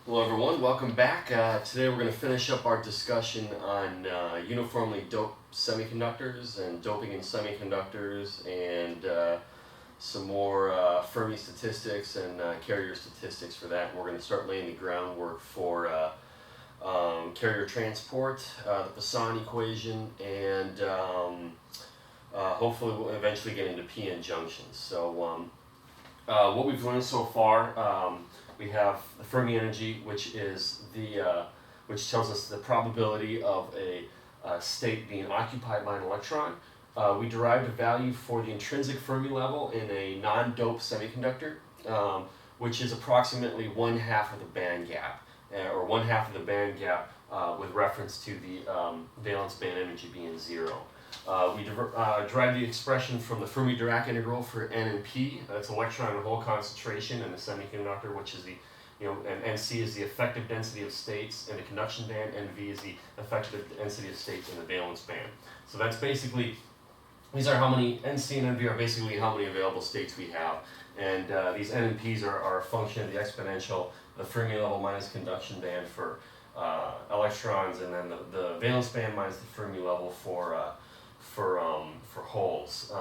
Hello everyone, welcome back. Today we're going to finish up our discussion on uniformly doped semiconductors and doping in semiconductors and some more Fermi statistics and carrier statistics for that. We're going to start laying the groundwork for carrier transport, the Poisson Equation, and hopefully we'll eventually get into p-n junctions. So what we've learned so far, we have the Fermi energy, which is which tells us the probability of a state being occupied by an electron. We derived a value for the intrinsic Fermi level in a non-doped semiconductor, which is approximately 1/2 of the band gap, or 1/2 of the band gap with reference to the valence band energy being 0. We derived the expression from the Fermi-Dirac integral for N and P. That's electron and hole concentration in the semiconductor, which is the, and NC is the effective density of states in the conduction band, and V is the effective density of states in the valence band. So that's basically, these are how many, NC and NV are basically how many available states we have. And these N and P's are a function of the exponential, the Fermi level minus conduction band for electrons, and then the valence band minus the Fermi level for holes.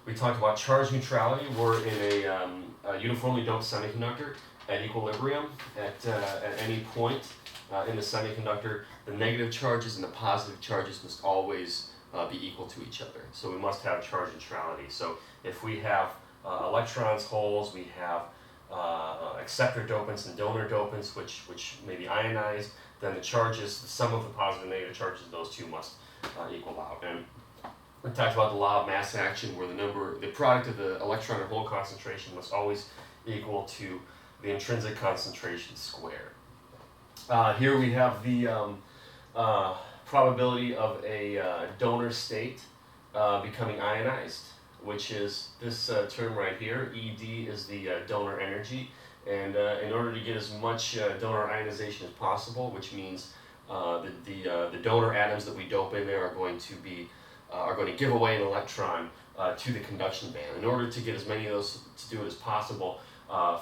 We talked about charge neutrality. We're in a uniformly doped semiconductor at equilibrium at any point in the semiconductor. The negative charges and the positive charges must always be equal to each other. So we must have charge neutrality. So if we have electrons, holes, we have acceptor dopants and donor dopants, which may be ionized, then the charges, the sum of the positive and negative charges, those two must equal out. And we talked about the law of mass action, where the product of the electron and hole concentration must always equal to the intrinsic concentration squared. Here we have the probability of a donor state becoming ionized, which is this term right here. ED is the donor energy, and in order to get as much donor ionization as possible, which means the donor atoms that we dope in there are going to give away an electron to the conduction band. In order to get as many of those to do it as possible,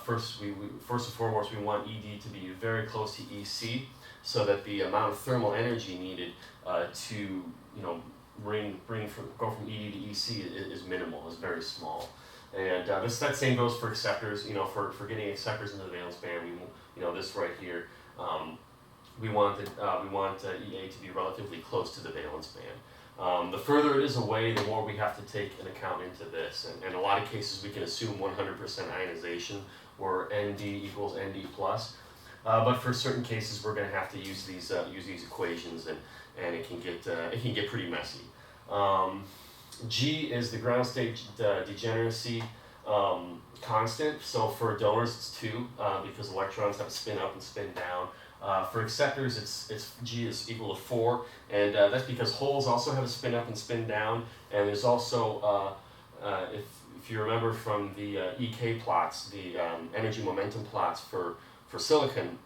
first and foremost we want ED to be very close to EC, so that the amount of thermal energy needed to go from ED to EC is minimal, is very small. And that same goes for acceptors. For getting acceptors into the valence band, this right here, we want EA to be relatively close to the valence band. The further it is away, the more we have to take an account into this. And in a lot of cases, we can assume 100% ionization, where ND equals ND plus. But for certain cases, we're going to have to use these equations, and it can get pretty messy. G is the ground state degeneracy constant. So for donors, it's 2 because electrons have to spin up and spin down. For acceptors, it's G is equal to 4, and that's because holes also have a spin up and spin down. And there's also, if you remember from the EK plots, the energy momentum plots for silicon,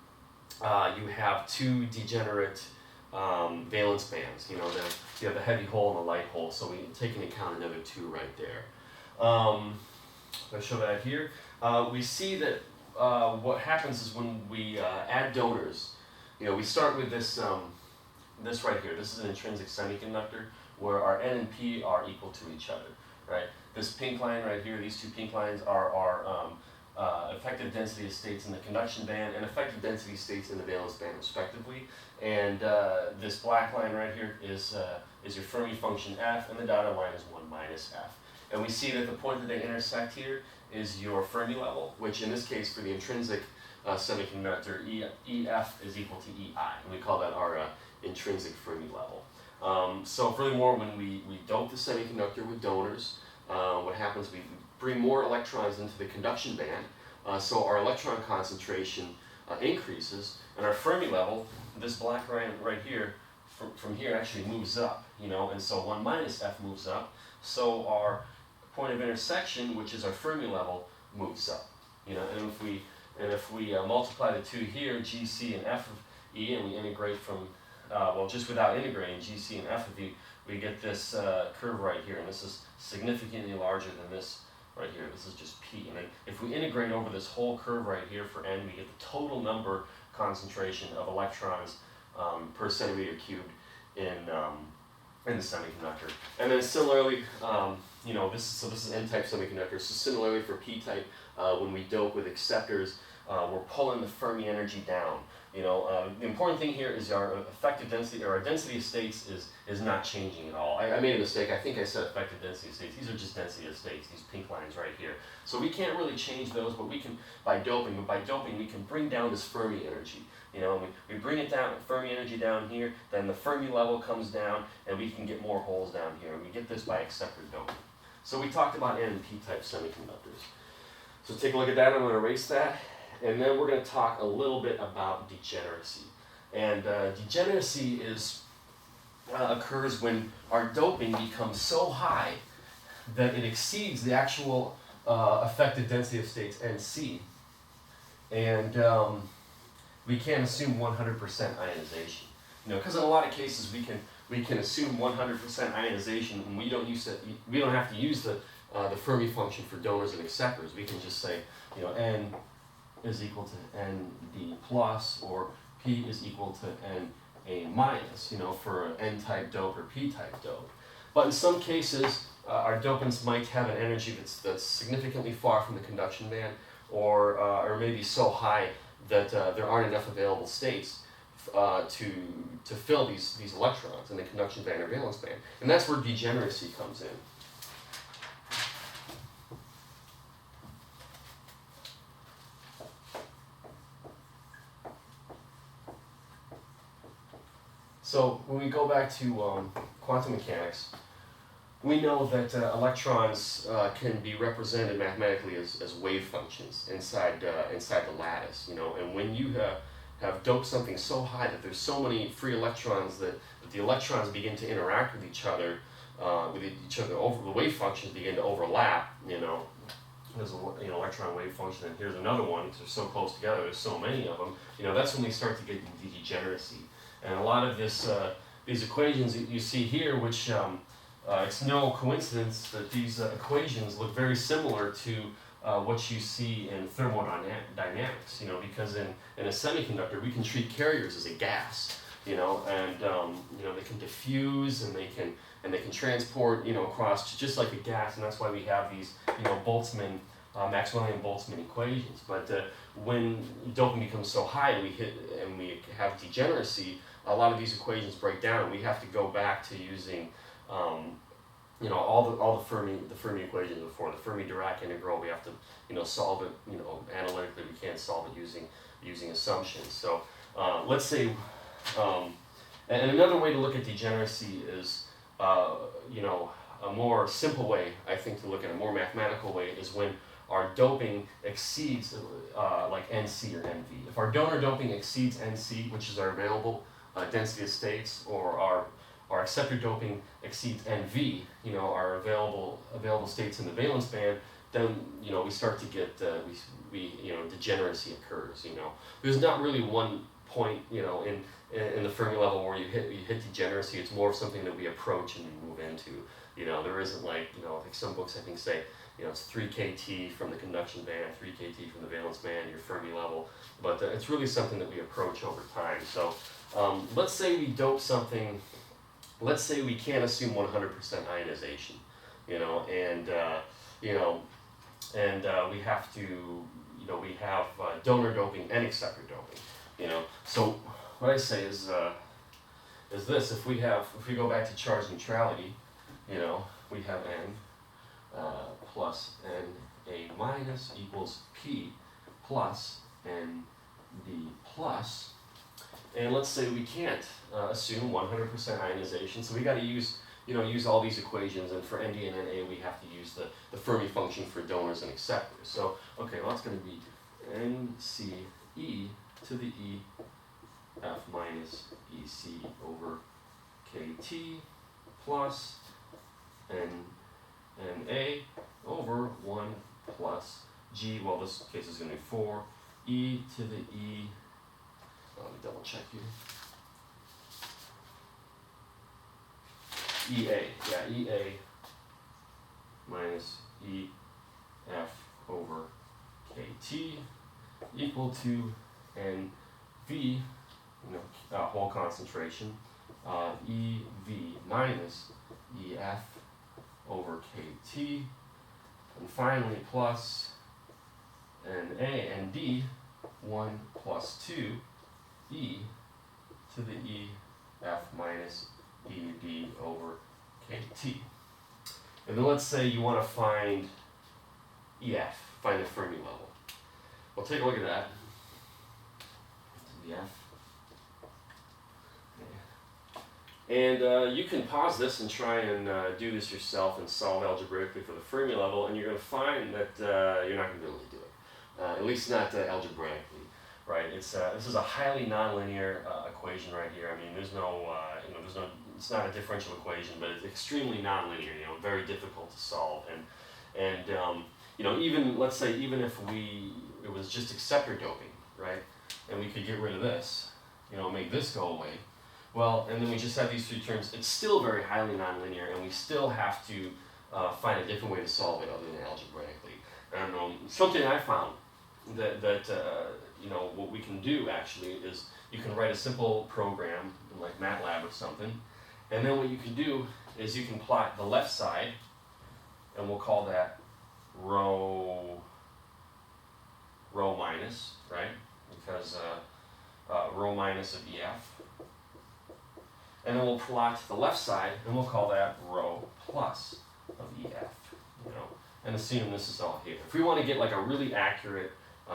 you have 2 degenerate valence bands. You have the heavy hole and the light hole, so we take into account another 2 right there. I'll show that here. We see that what happens is when we add donors, we start with this right here. This is an intrinsic semiconductor where our N and P are equal to each other, right? This pink line right here, these 2 pink lines are effective density of states in the conduction band and effective density states in the valence band, respectively. And this black line right here is your Fermi function F, and the dotted line is 1 minus F. And we see that the point that they intersect here is your Fermi level, which in this case for the intrinsic semiconductor, EF is equal to EI, and we call that our intrinsic Fermi level. So furthermore, when we dope the semiconductor with donors, what happens, we bring more electrons into the conduction band, so our electron concentration increases, and our Fermi level, this black line right here, from here actually moves up, and so 1 minus F moves up, so our point of intersection, which is our Fermi level, moves up, and if we multiply the 2 here, G, C, and F of E, and we integrate from, just without integrating G, C, and F of E, we get this curve right here, and this is significantly larger than this right here. This is just P, and then if we integrate over this whole curve right here for N, we get the total number concentration of electrons per centimeter cubed in the semiconductor. And then similarly, this is N-type semiconductor. So similarly for P-type, when we dope with acceptors, we're pulling the Fermi energy down. The important thing here is our effective density, or our density of states is not changing at all. I made a mistake. I think I said effective density of states. These are just density of states, these pink lines right here. So we can't really change those, but we can by doping. But by doping, we can bring down this Fermi energy. We bring it down, Fermi energy down here, then the Fermi level comes down, and we can get more holes down here. And we get this by acceptor doping. So we talked about N and P-type semiconductors. So take a look at that. I'm going to erase that. And then we're going to talk a little bit about degeneracy. And degeneracy occurs when our doping becomes so high that it exceeds the actual effective density of states NC. And we can't assume 100% ionization. Because in a lot of cases we can assume 100% ionization, and we don't have to use the Fermi function for donors and acceptors. We can just say, N is equal to ND plus, or P is equal to NA minus, for an N-type dope or P-type dope. But in some cases, our dopants might have an energy that's significantly far from the conduction band, or maybe so high that there aren't enough available states to fill these electrons in the conduction band or valence band. And that's where degeneracy comes in. So when we go back to quantum mechanics, we know that electrons can be represented mathematically as wave functions inside the lattice. And when you have doped something so high that there's so many free electrons that the electrons begin to interact with each other, over the wave functions begin to overlap. There's an electron wave function, and here's another one because they're so close together. There's so many of them. That's when we start to get degeneracy. And a lot of these equations that you see here, which it's no coincidence that these equations look very similar to what you see in thermodynamics, because in a semiconductor we can treat carriers as a gas, and they can diffuse and they can transport, across just like a gas, and that's why we have these, Maxwellian-Boltzmann equations. But when doping becomes so high and we have degeneracy, a lot of these equations break down. We have to go back to using all the Fermi equations before. The Fermi-Dirac integral, we have to solve it analytically. We can't solve it using assumptions. So let's say, and another way to look at degeneracy is a more simple way, I think, to look at a more mathematical way is when our doping exceeds like NC or NV. If our donor doping exceeds NC, which is our available density of states, or our acceptor doping exceeds NV, our available states in the valence band, then we start to get degeneracy occurs. There's not really one point in the Fermi level where you hit degeneracy. It's more of something that we approach and we move into. There isn't like some books I think say it's 3 kT from the conduction band, 3 kT from the valence band, your Fermi level, but it's really something that we approach over time. So let's say we dope something. Let's say we can't assume 100% ionization, and we have to, we have donor doping and acceptor doping, So what I say is this: if we go back to charge neutrality, we have N plus Na minus equals P plus Nd plus. And let's say we can't assume 100% ionization, so we got to use all these equations, and for Nd and Na we have to use the Fermi function for donors and acceptors. So okay, well that's going to be Nce to the E F minus Ec over Kt plus Na over 1 plus G, well this case is going to be 4 E to the E. Let me double check here. EA, EA minus EF over KT equal to NV V, whole concentration, EV minus EF over KT, and finally plus NA and D, 1 plus 2 E to the EF minus ED over KT. And then let's say you want to find EF, find the Fermi level. Well, take a look at that. EF. And you can pause this and try and do this yourself and solve algebraically for the Fermi level, and you're going to find that you're not going to be able to do it, at least not algebraically, right? This is a highly nonlinear equation right here. I mean, there's no, it's not a differential equation, but it's extremely nonlinear. Very difficult to solve, and even let's say even if it was just acceptor doping, right, and we could get rid of this, make this go away. Well, and then we just have these three terms. It's still very highly nonlinear, and we still have to find a different way to solve it other than algebraically. And something I found that what we can do actually is you can write a simple program like MATLAB or something, and then what you can do is you can plot the left side, and we'll call that rho minus, right? Because rho minus of EF. And then we'll plot the left side, and we'll call that rho plus of EF, and assume this is all here. If we want to get like a really accurate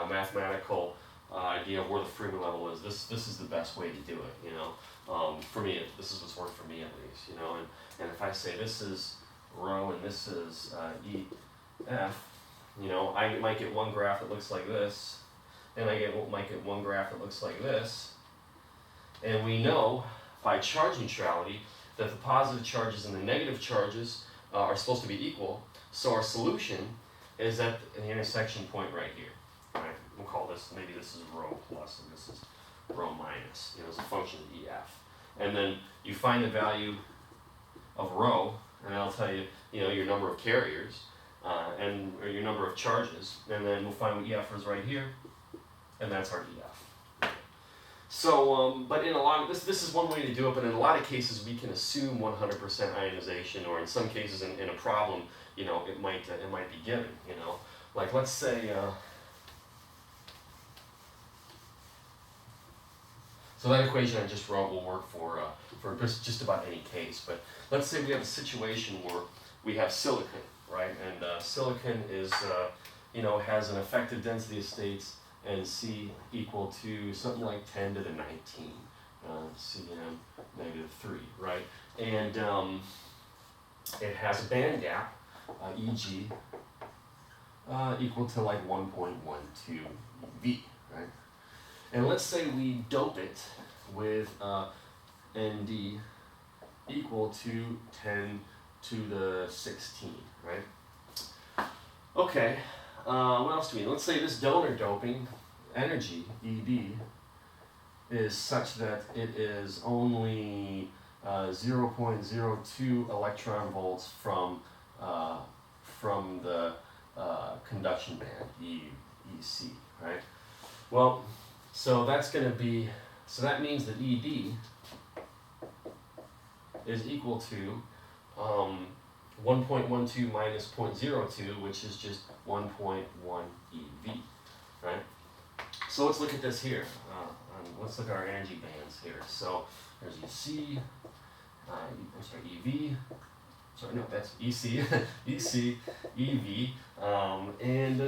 mathematical idea of where the Fermi level is, this is the best way to do it, For me, this is what's worked for me at least, and if I say this is rho and this is EF, I might get one graph that looks like this, and I might get one graph that looks like this, and we know by charge neutrality that the positive charges and the negative charges are supposed to be equal, so our solution is at the intersection point right here. Right? We'll call this, maybe this is rho plus and this is rho minus, as a function of EF. And then you find the value of rho, and that'll tell you, your number of carriers, or your number of charges, and then we'll find what EF is right here, and that's our EF. So, but in a lot of this is one way to do it, but in a lot of cases we can assume 100% ionization, or in some cases in a problem, it might be given, Like let's say, so that equation I just wrote will work for just about any case, but let's say we have a situation where we have silicon, right? And silicon is, has an effective density of states and C equal to something like 10 to the 19, Cm negative 3, right? And it has a band gap, Eg, equal to like 1.12 eV, right? And let's say we dope it with Nd equal to 10 to the 16, right? Okay. What else do we need? Let's say this donor doping energy, ED, is such that it is only 0.02 electron volts from the conduction band, EC, right? Well, so that's going to be, so that means that ED is equal to 1.12 minus 0.02, which is just 1.1 eV, right? So let's look at this here. Let's look at our energy bands here. So there's EC, EV, sorry, no, that's EC, EC, EV, and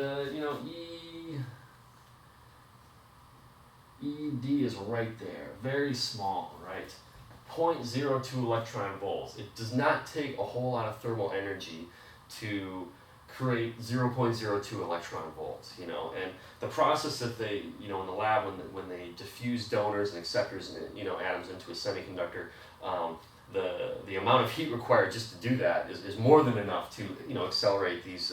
ED is right there, very small, right? 0.02 electron volts. It does not take a whole lot of thermal energy to create 0.02 electron volts, and the process that they, in the lab when they diffuse donors and acceptors and, atoms into a semiconductor, the amount of heat required just to do that is more than enough to, accelerate these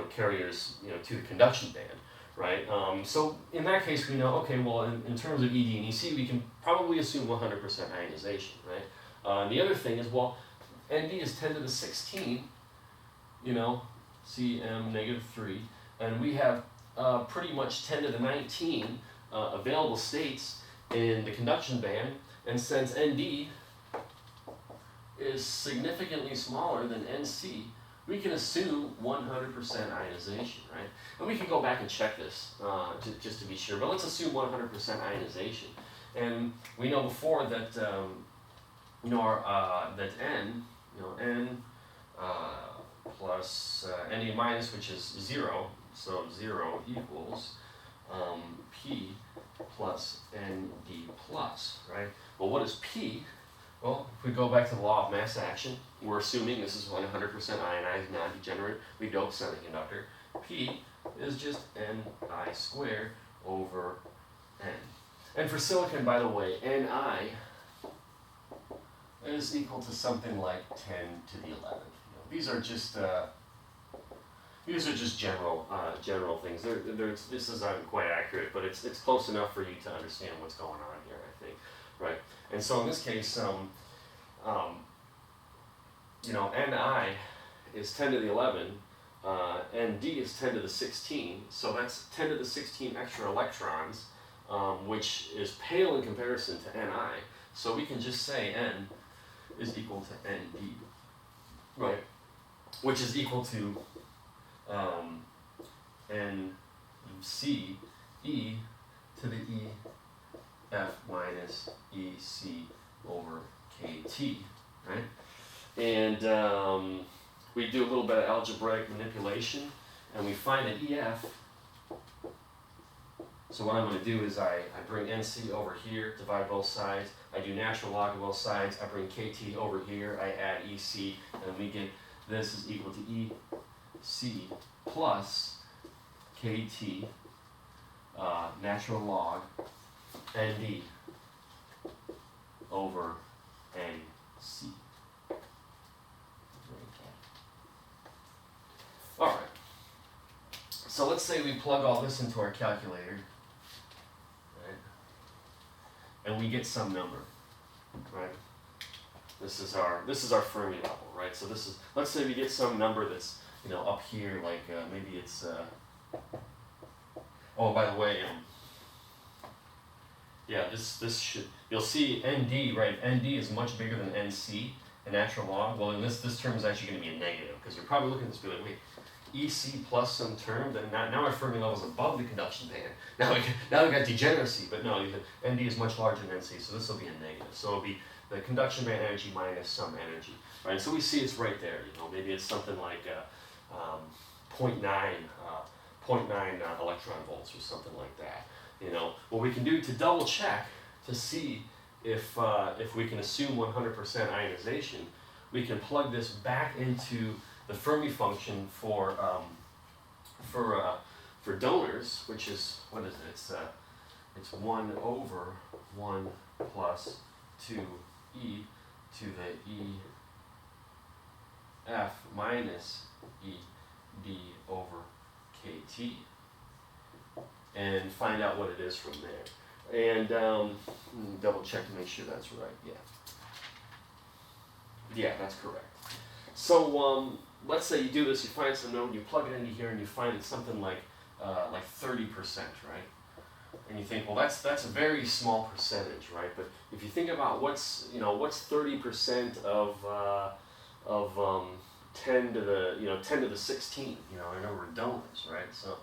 carriers, to the conduction band. Right? So in that case, we know, okay, well, in terms of ED and EC, we can probably assume 100% ionization, right? And the other thing is, well, Nd is 10 to the 16, Cm negative 3, and we have pretty much 10 to the 19 available states in the conduction band, and since ND is significantly smaller than NC, we can assume 100% ionization, right? And we can go back and check this just to be sure, but let's assume 100% ionization. And we know before that that N, N plus NA minus, which is 0, so 0 equals P plus ND plus, right? Well, what is P? Well, if we go back to the law of mass action, we're assuming this is 100% ionized, non-degenerate, redoped semiconductor. P is just Ni squared over N. And for silicon, by the way, Ni is equal to something like 10 to the 11. These are just general things. This isn't quite accurate, but it's close enough for you to understand what's going on here, I think, right? And so in this case, Ni is 10 to the 11, Nd is 10 to the 16, so that's 10 to the 16 extra electrons, which is pale in comparison to Ni. So we can just say N is equal to Nd, right? Which is equal to Nc e to the Ef minus Ec over Kt, right? And we do a little bit of algebraic manipulation, and we find that Ef. So what I'm going to do is I bring Nc over here, divide both sides. I do natural log of both sides. I bring Kt over here. I add Ec, and we get this is equal to Ec plus Kt natural log Nd over Nc. All right. So let's say we plug all this into our calculator, right? And we get some number, right? This is our Fermi level, right? So this is, let's say we get some number that's up here, like maybe it's oh, by the way, yeah, this should, you'll see Nd, right? Nd is much bigger than Nc in natural log. Well, in this term is actually going to be a negative, because you're probably looking at this and be like, wait, Ec plus some term, then now our Fermi level is above the conduction band. Now we got degeneracy, but no, the Nd is much larger than Nc, so this will be a negative. So it'll be the conduction band energy minus some energy, right? So we see it's right there. Maybe it's something like 0.9 electron volts or something like that. What we can do to double check to see if we can assume 100% ionization, we can plug this back into the Fermi function for donors, which is, what is it? It's 1 over 1 plus 2e to the Ef minus Ed over Kt, and find out what it is from there. And double check to make sure that's right. Yeah, that's correct. So let's say you do this, you find some number, you plug it into here, and you find it's something like 30%, right? And you think, well, that's a very small percentage, right? But if you think about what's 30% of 10 to the 16, our number of donors, right? So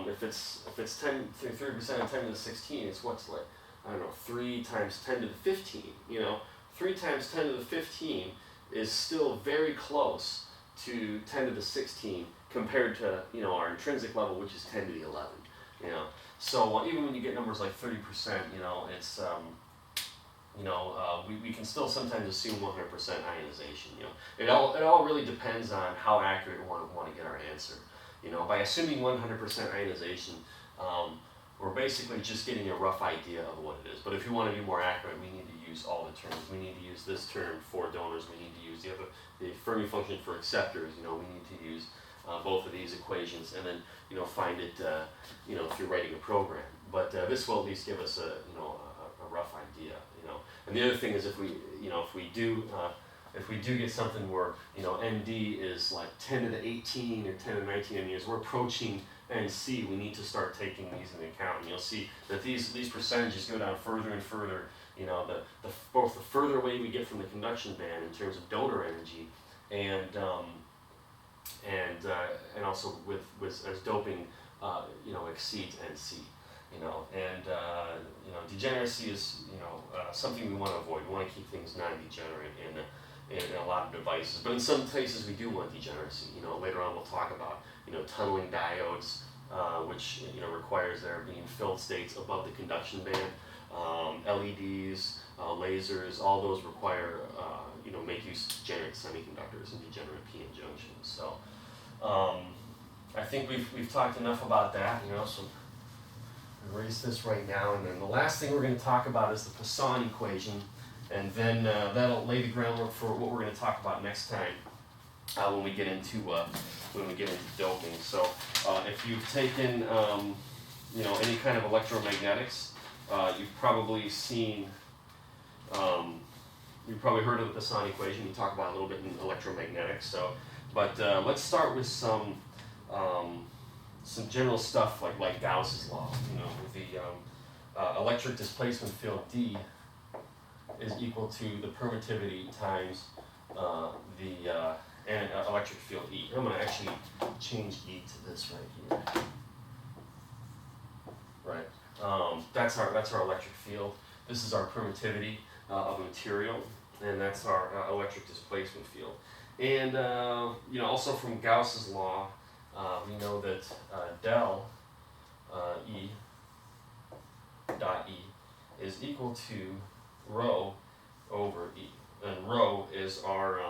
if it's 30% of 10 to the 16, it's what's like, I don't know, 3 times 10 to the 15. 3 times 10 to the 15 is still very close to 10 to the 16 compared to our intrinsic level, which is 10 to the 11. So even when you get numbers like 30%, it's we can still sometimes assume 100% ionization. It all really depends on how accurate we want to get our answer. By assuming 100% ionization, we're basically just getting a rough idea of what it is. But if you want to be more accurate, we need to use all the terms. We need to use this term for donors. We need to use the Fermi function for acceptors. We need to use both of these equations, and then find it through writing a program. But this will at least give us a rough idea. And the other thing is if we do get something where Nd is like 10 to the 18 or 10 to the 19 years, we're approaching and C, we need to start taking these into account. And you'll see that these percentages go down further and further. You know, both the further away we get from the conduction band in terms of donor energy, and also with as doping, you know, exceeds NC. You know, and you know, degeneracy is, you know, something we want to avoid. We want to keep things non-degenerate in a lot of devices, but in some cases we do want degeneracy. You know, later on we'll talk about, you know, tunneling diodes, which, you know, requires there being filled states above the conduction band. LEDs, lasers, all those require, you know, make use of degenerate semiconductors and degenerate p-n junctions. So I think we've talked enough about that. You know, so erase this right now, and then the last thing we're going to talk about is the Poisson equation, and then that'll lay the groundwork for what we're going to talk about next time when we get into doping. So if you've taken you know, any kind of electromagnetics, you've probably seen you've probably heard of the Poisson equation. We talk about it a little bit in electromagnetics. So, but let's start with some general stuff like Gauss's law. You know, with the electric displacement field D is equal to the permittivity times the electric field E. I'm going to actually change E to this right here. Right. That's our electric field. This is our permittivity of a material, and that's our electric displacement field. And you know, also from Gauss's law, we know that del E dot E is equal to rho over E, and rho is our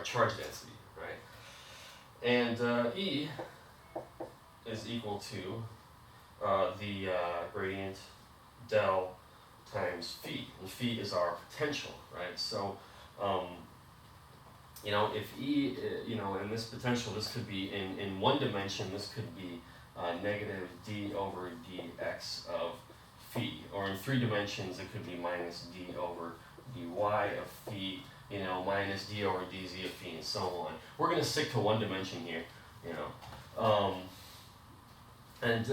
charge density, right? And E is equal to the gradient del times phi, and phi is our potential, right? So, you know, if E, you know, in this potential, this could be in one dimension, this could be negative d over dx of phi, or in three dimensions, it could be minus d over dy of phi, you know, minus d over dz of phi, and so on. We're going to stick to one dimension here, you know. And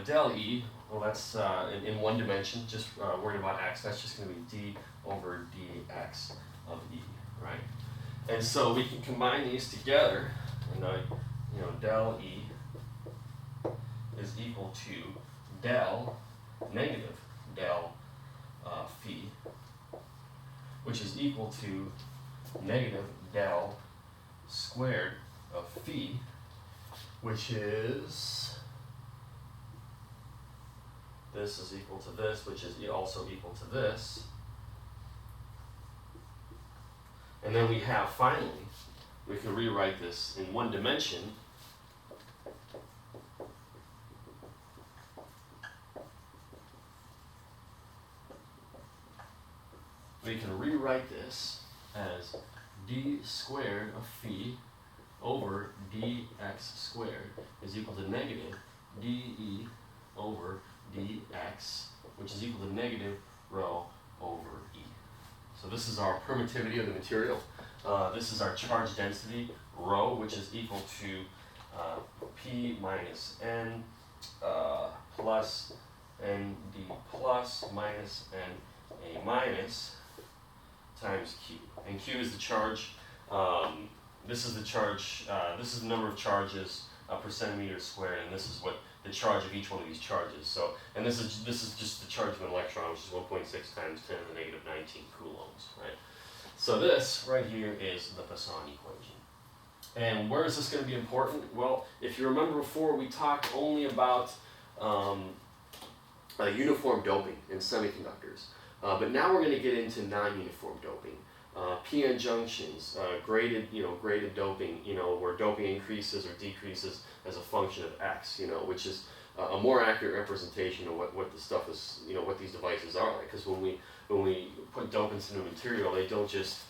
del E, well, that's in one dimension, just worried about x, that's just going to be d over dx of E, right? And so we can combine these together, and you know, del E is equal to del, negative del phi, which is equal to negative del squared of phi, which is, this is equal to this, which is also equal to this. And then we have, finally, we can rewrite this in one dimension. We can rewrite this as d squared of phi over dx squared is equal to negative de over dx, which is equal to negative rho over E. So this is our permittivity of the material. This is our charge density, rho, which is equal to P minus N plus ND plus minus NA minus times Q. And Q is the charge. This is the charge. This is the number of charges per centimeter squared, and this is what the charge of each one of these charges. So, and this is just the charge of an electron, which is 1.6 times 10 to the negative 19 coulombs, right? So this right here is the Poisson equation. And where is this going to be important? Well, if you remember before, we talked only about uniform doping in semiconductors, but now we're going to get into non-uniform doping. p-n junctions, graded doping, where doping increases or decreases as a function of x, which is a more accurate representation of what the stuff is, what these devices are like. Because when we put dopants into a material, they don't just,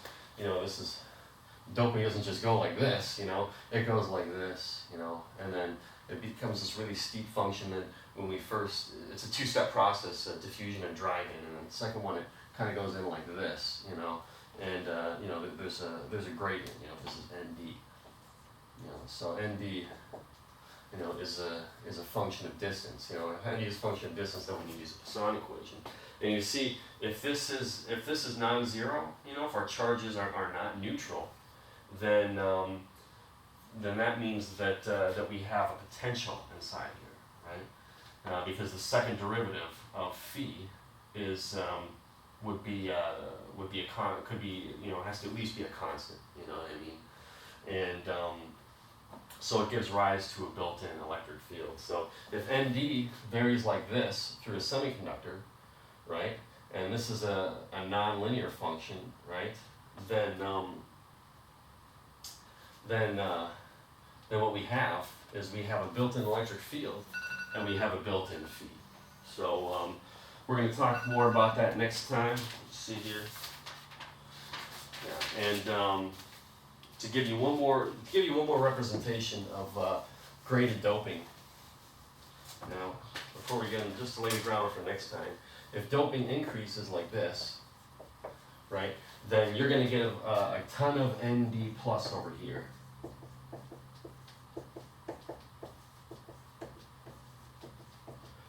doping doesn't just go like this, it goes like this, and then it becomes this really steep function that when we first, it's a two-step process, diffusion and driving, and then the second one, it kind of goes in like this, and you know, there's a gradient. You know, this is ND. You know, so ND, you know, is a function of distance. You know, how do you use function of distance? Then we need to use the Poisson equation. And you see, if this is non-zero, you know, if our charges are not neutral, then that means that that we have a potential inside here, right? Because the second derivative of phi is would be could be, you know, it has to at least be a constant. You know what I mean? And so it gives rise to a built-in electric field. So if ND varies like this through a semiconductor, right, and this is a nonlinear function, right, then what we have is we have a built-in electric field and we have a built-in phi. So we're going to talk more about that next time. Let's see here. Yeah, and to give you one more representation of graded doping. Now, before we get into, just to lay the groundwork for next time, if doping increases like this, right, then you're going to get a ton of ND plus over here.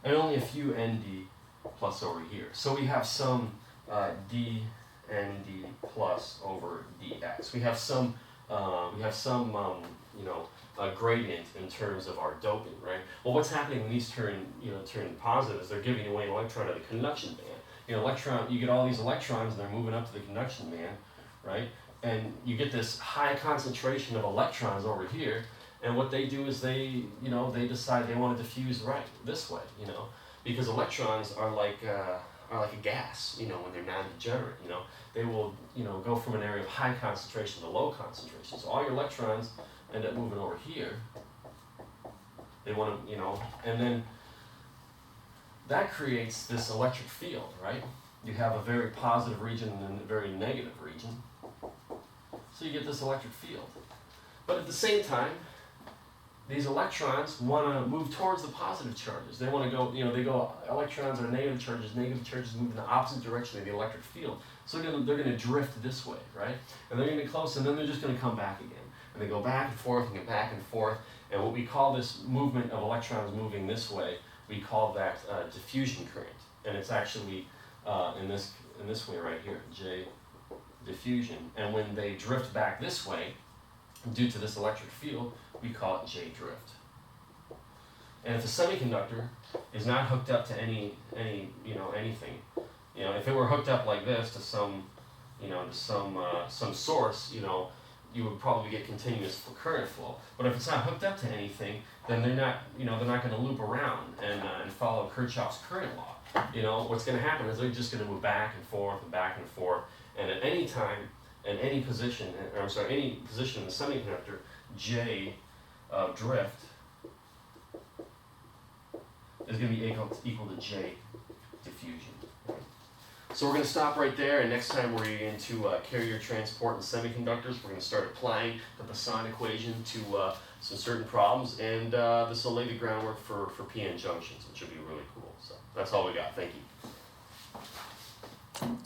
And only a few ND plus over here. So we have some DND plus over DX. We have some you know, gradient in terms of our doping, right? Well, what's happening when these turn positive is they're giving away an electron to the conduction band. You know, you get all these electrons and they're moving up to the conduction band, right? And you get this high concentration of electrons over here. And what they do is they decide they want to diffuse right this way, you know, because electrons are like a gas, you know, when they're non-degenerate, you know, they will, you know, go from an area of high concentration to low concentration. So all your electrons end up moving over here. They want to, you know, and then that creates this electric field, right? You have a very positive region and a very negative region. So you get this electric field. But at the same time, these electrons want to move towards the positive charges. They want to go, you know, electrons are negative charges move in the opposite direction of the electric field. So they're going to drift this way, right? And they're going to get close, and then they're just going to come back again. And they go back and forth and get back and forth. And what we call this movement of electrons moving this way, we call that diffusion current. And it's actually in this way right here, J diffusion. And when they drift back this way, due to this electric field, we call it J drift. And if a semiconductor is not hooked up to anything, you know, if it were hooked up like this to some source, you know, you would probably get continuous current flow. But if it's not hooked up to anything, then they're not going to loop around and follow Kirchhoff's current law. You know, what's going to happen is they're just going to move back and forth and back and forth, and at any time, in any position, any position in the semiconductor, J drift is going to be equal to J diffusion. So we're going to stop right there, and next time we're going to get into carrier transport and semiconductors. We're going to start applying the Poisson equation to some certain problems, and this will lay the groundwork for PN junctions, which will be really cool. So that's all we got. Thank you.